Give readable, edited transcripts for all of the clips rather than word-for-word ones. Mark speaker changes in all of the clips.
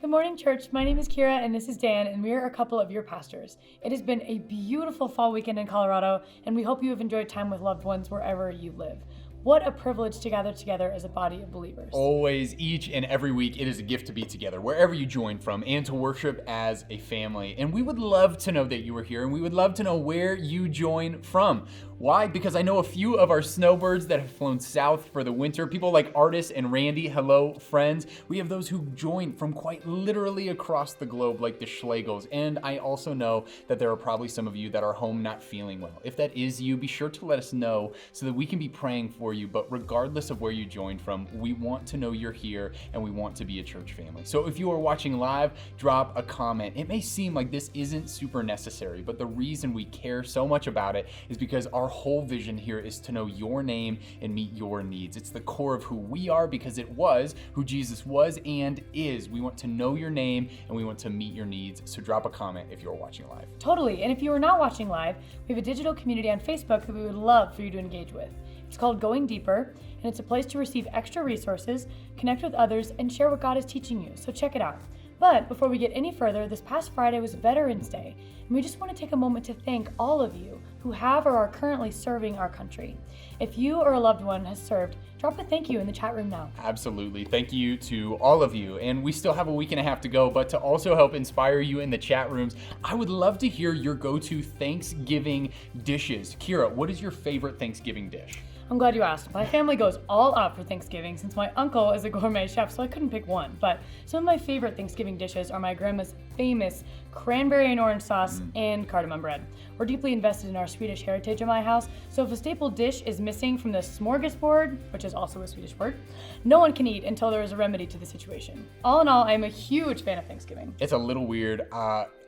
Speaker 1: Good morning, church. My name is Kira, and this is Dan, and we are a couple of your pastors. It has been a beautiful fall weekend in Colorado, and we hope you have enjoyed time with loved ones wherever you live. What a privilege to gather together as a body of believers.
Speaker 2: Always, each and every week, it is a gift to be together, wherever you join from, and to worship as a family. And we would love to know that you are here, and we would love to know where you join from. Why? Because I know a few of our snowbirds that have flown south for the winter. People like Artis and Randy, hello, friends. We have those who join from quite literally across the globe, like the Schlegels. And I also know that there are probably some of you that are home not feeling well. If that is you, be sure to let us know so that we can be praying for you. But regardless of where you join from, we want to know you're here and we want to be a church family. So if you are watching live, drop a comment. It may seem like this isn't super necessary, but the reason we care so much about it is because our whole vision here is to know your name and meet your needs. It's the core of who we are because it was who Jesus was and is. We want to know your name and we want to meet your needs. So drop a comment if you're watching live.
Speaker 1: Totally. And if you are not watching live, we have a digital community on Facebook that we would love for you to engage with. It's called Going Deeper, and it's a place to receive extra resources, connect with others, and share what God is teaching you. So check it out. But before we get any further, this past Friday was Veterans Day, and we just want to take a moment to thank all of you who have or are currently serving our country. If you or a loved one has served, drop a thank you in the chat room now.
Speaker 2: Absolutely. Thank you to all of you. And we still have a week and a half to go, but to also help inspire you in the chat rooms, I would love to hear your go-to Thanksgiving dishes. Kira, what is your favorite Thanksgiving dish?
Speaker 1: I'm glad you asked. My family goes all out for Thanksgiving since my uncle is a gourmet chef, so I couldn't pick one. But some of my favorite Thanksgiving dishes are my grandma's famous cranberry and orange sauce and cardamom bread. We're deeply invested in our Swedish heritage in my house, so if a staple dish is missing from the smorgasbord, which is also a Swedish word, no one can eat until there is a remedy to the situation. All in all, I am a huge fan of Thanksgiving.
Speaker 2: It's a little weird.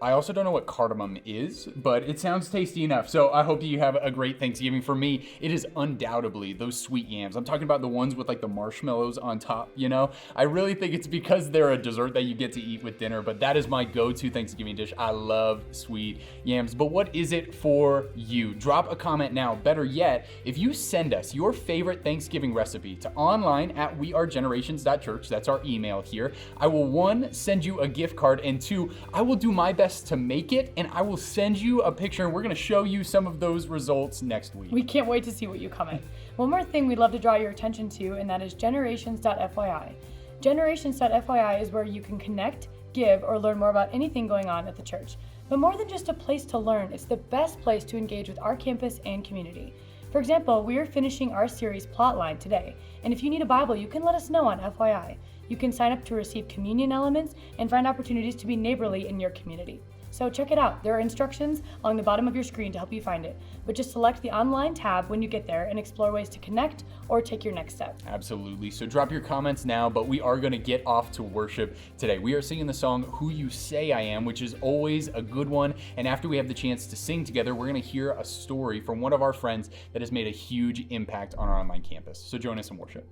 Speaker 2: I also don't know what cardamom is, but it sounds tasty enough. So I hope you have a great Thanksgiving. For me, it is undoubtedly those sweet yams. I'm talking about the ones with like the marshmallows on top, you know? I really think it's because they're a dessert that you get to eat with dinner, but that is my go-to Thanksgiving dish. I love sweet yams. But what is it for you? Drop a comment now. Better yet, if you send us your favorite Thanksgiving recipe to online at wearegenerations.church, that's our email here, I will 1, send you a gift card, and 2, I will do my best to make it, and I will send you a picture, and we're going to show you some of those results next week.
Speaker 1: We can't wait to see what you comment. One more thing we'd love to draw your attention to, and that is generations.fyi. Generations.fyi is where you can connect, give, or learn more about anything going on at the church. But more than just a place to learn, it's the best place to engage with our campus and community. For example, we are finishing our series Plotline today, and if you need a Bible, you can let us know on FYI. You can sign up to receive communion elements and find opportunities to be neighborly in your community. So check it out. There are instructions along the bottom of your screen to help you find it. But just select the online tab when you get there and explore ways to connect or take your next step.
Speaker 2: Absolutely. So drop your comments now, but we are going to get off to worship today. We are singing the song Who You Say I Am, which is always a good one. And after we have the chance to sing together, we're going to hear a story from one of our friends that has made a huge impact on our online campus. So join us in worship.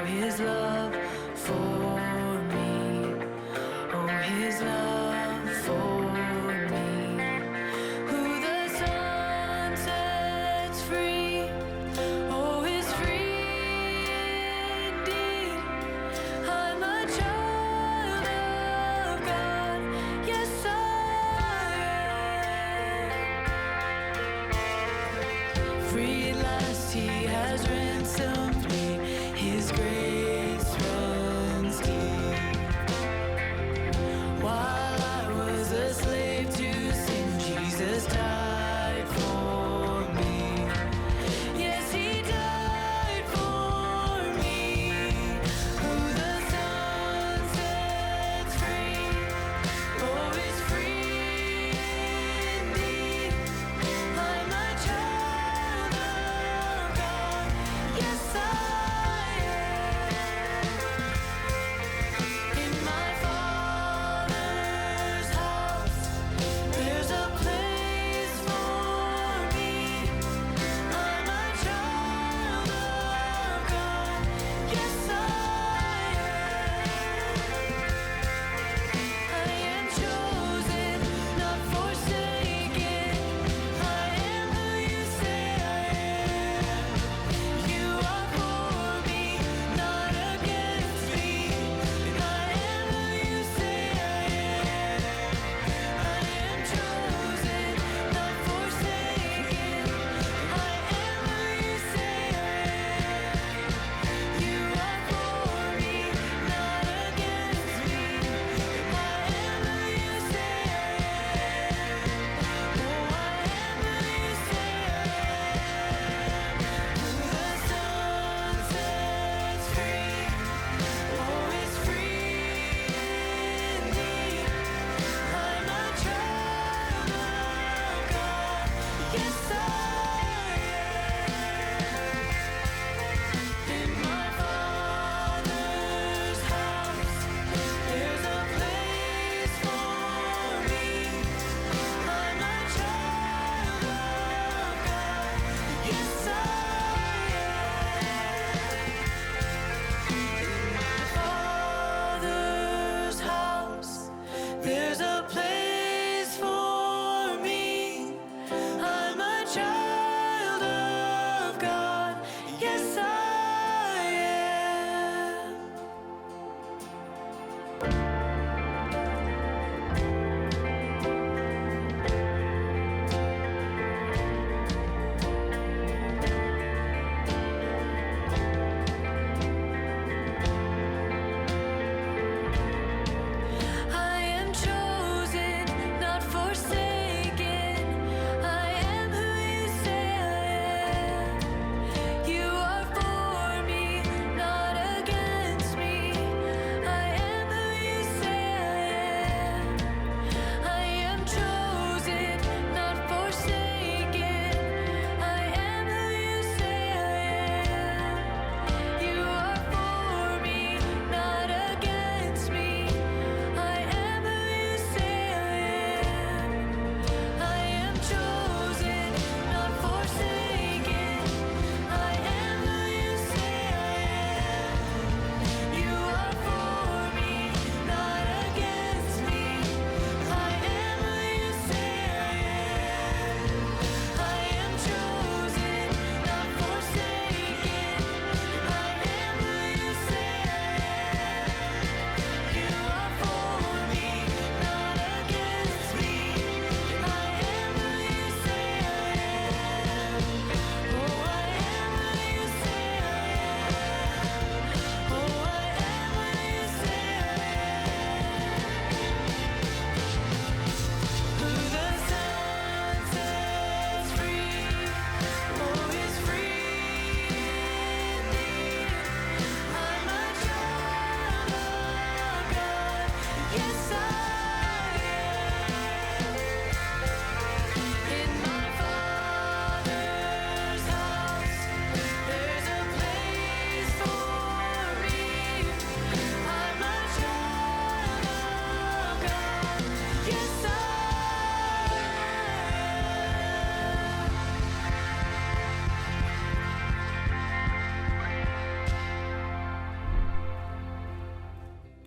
Speaker 3: His love for me, who the Son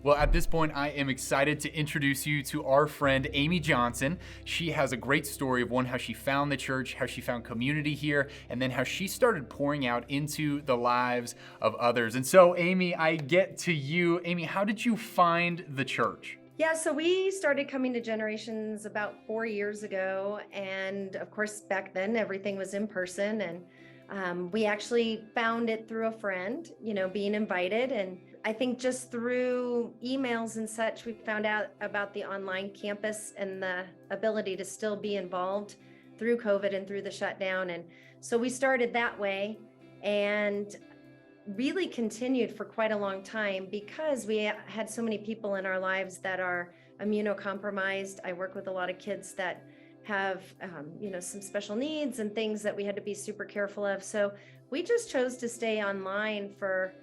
Speaker 2: Well, at this point, I am excited to introduce you to our friend, Amy Johnson. She has a great story of how she found the church, how she found community here, and then how she started pouring out into the lives of others. And so, Amy, I get to you. Amy, how did you find the church?
Speaker 3: Yeah, so we started coming to Generations about 4 years ago. And of course, back then, everything was in person. And we actually found it through a friend, being invited. And I think just through emails and such, we found out about the online campus and the ability to still be involved through COVID and through the shutdown. And so we started that way and really continued for quite a long time because we had so many people in our lives that are immunocompromised. I work with a lot of kids that have, some special needs and things that we had to be super careful of. So we just chose to stay online for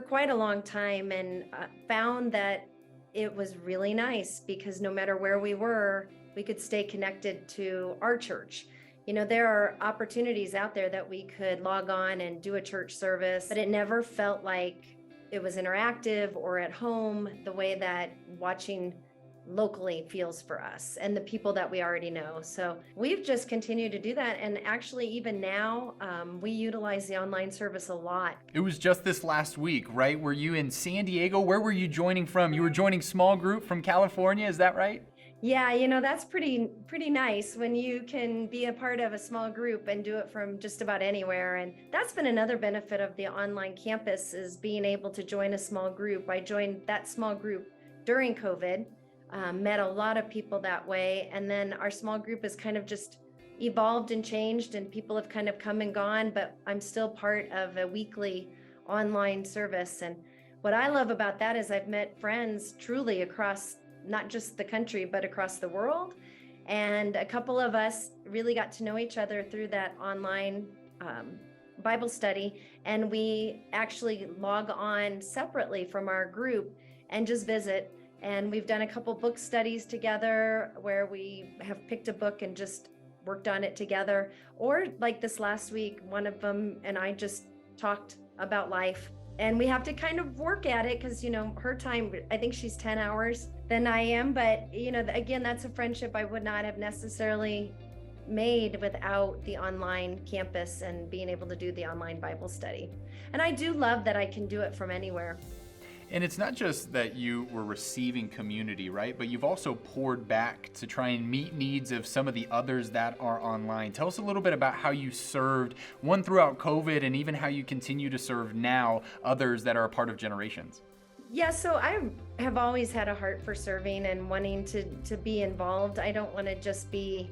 Speaker 3: quite a long time and found that it was really nice because no matter where we were, we could stay connected to our church. There are opportunities out there that we could log on and do a church service, but it never felt like it was interactive or at home the way that watching locally feels for us and the people that we already know. So we've just continued to do that. And actually, even now, we utilize the online service a lot.
Speaker 2: It was just this last week, right? Were you in San Diego? Where were you joining from? You were joining small group from California, is that right?
Speaker 3: Yeah, that's pretty nice when you can be a part of a small group and do it from just about anywhere. And that's been another benefit of the online campus is being able to join a small group. I joined that small group during COVID. Met a lot of people that way. And then our small group has kind of just evolved and changed and people have kind of come and gone, but I'm still part of a weekly online service. And what I love about that is I've met friends truly across not just the country, but across the world. And a couple of us really got to know each other through that online Bible study. And we actually log on separately from our group and just visit. And we've done a couple book studies together where we have picked a book and just worked on it together. Or like this last week, one of them and I just talked about life. And we have to kind of work at it because, her time, I think she's 10 hours than I am. But, again, that's a friendship I would not have necessarily made without the online campus and being able to do the online Bible study. And I do love that I can do it from anywhere.
Speaker 2: And it's not just that you were receiving community, right? But you've also poured back to try and meet needs of some of the others that are online. Tell us a little bit about how you served, one throughout COVID, and even how you continue to serve now others that are a part of Generations.
Speaker 3: Yeah, so I have always had a heart for serving and wanting to be involved. I don't want to just be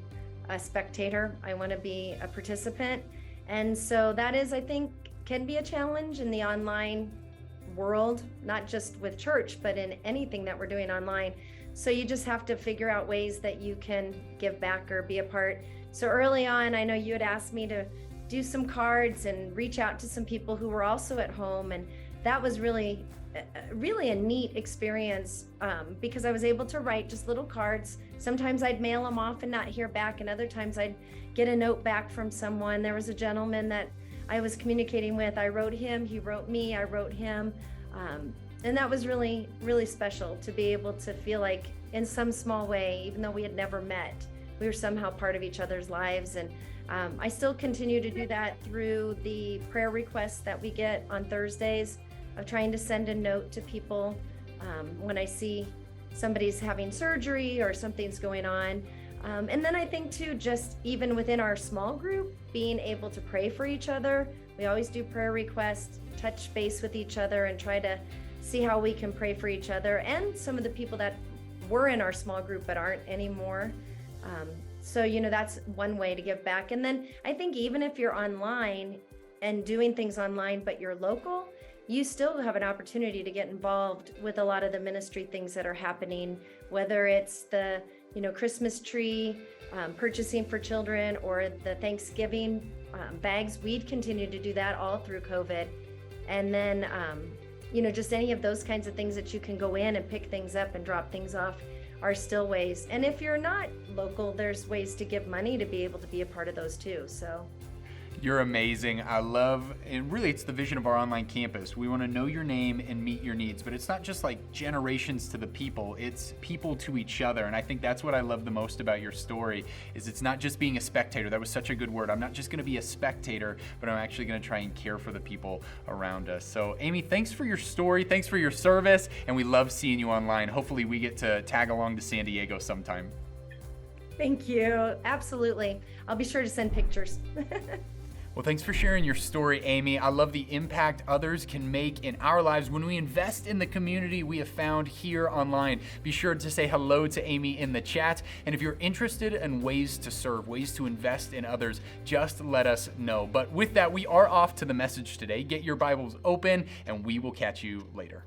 Speaker 3: a spectator. I want to be a participant. And so that is, I think, can be a challenge in the online world, not just with church, but in anything that we're doing online. So you just have to figure out ways that you can give back or be a part. So early on, I know you had asked me to do some cards and reach out to some people who were also at home. And that was really a neat experience because I was able to write just little cards. Sometimes I'd mail them off and not hear back. And other times I'd get a note back from someone. There was a gentleman that I was communicating with. I wrote him, he wrote me, I wrote him. And that was really, really special to be able to feel like in some small way, even though we had never met, we were somehow part of each other's lives. And I still continue to do that through the prayer requests that we get on Thursdays of trying to send a note to people when I see somebody's having surgery or something's going on. And then I think too, just even within our small group, being able to pray for each other. We always do prayer requests, touch base with each other and try to see how we can pray for each other and some of the people that were in our small group but aren't anymore. So, that's one way to give back. And then I think even if you're online and doing things online, but you're local, you still have an opportunity to get involved with a lot of the ministry things that are happening, whether it's the Christmas tree, purchasing for children, or the Thanksgiving bags. We'd continue to do that all through COVID. And then, just any of those kinds of things that you can go in and pick things up and drop things off are still ways. And if you're not local, there's ways to give money to be able to be a part of those too. So
Speaker 2: You're amazing. I love, and really it's the vision of our online campus. We want to know your name and meet your needs, but it's not just like generations to the people, it's people to each other. And I think that's what I love the most about your story, is it's not just being a spectator. That was such a good word. I'm not just going to be a spectator, but I'm actually going to try and care for the people around us. So Amy, thanks for your story. Thanks for your service. And we love seeing you online. Hopefully we get to tag along to San Diego sometime.
Speaker 3: Thank you. Absolutely. I'll be sure to send pictures.
Speaker 2: Well, thanks for sharing your story, Amy. I love the impact others can make in our lives when we invest in the community we have found here online. Be sure to say hello to Amy in the chat. And if you're interested in ways to serve, ways to invest in others, just let us know. But with that, we are off to the message today. Get your Bibles open, and we will catch you later.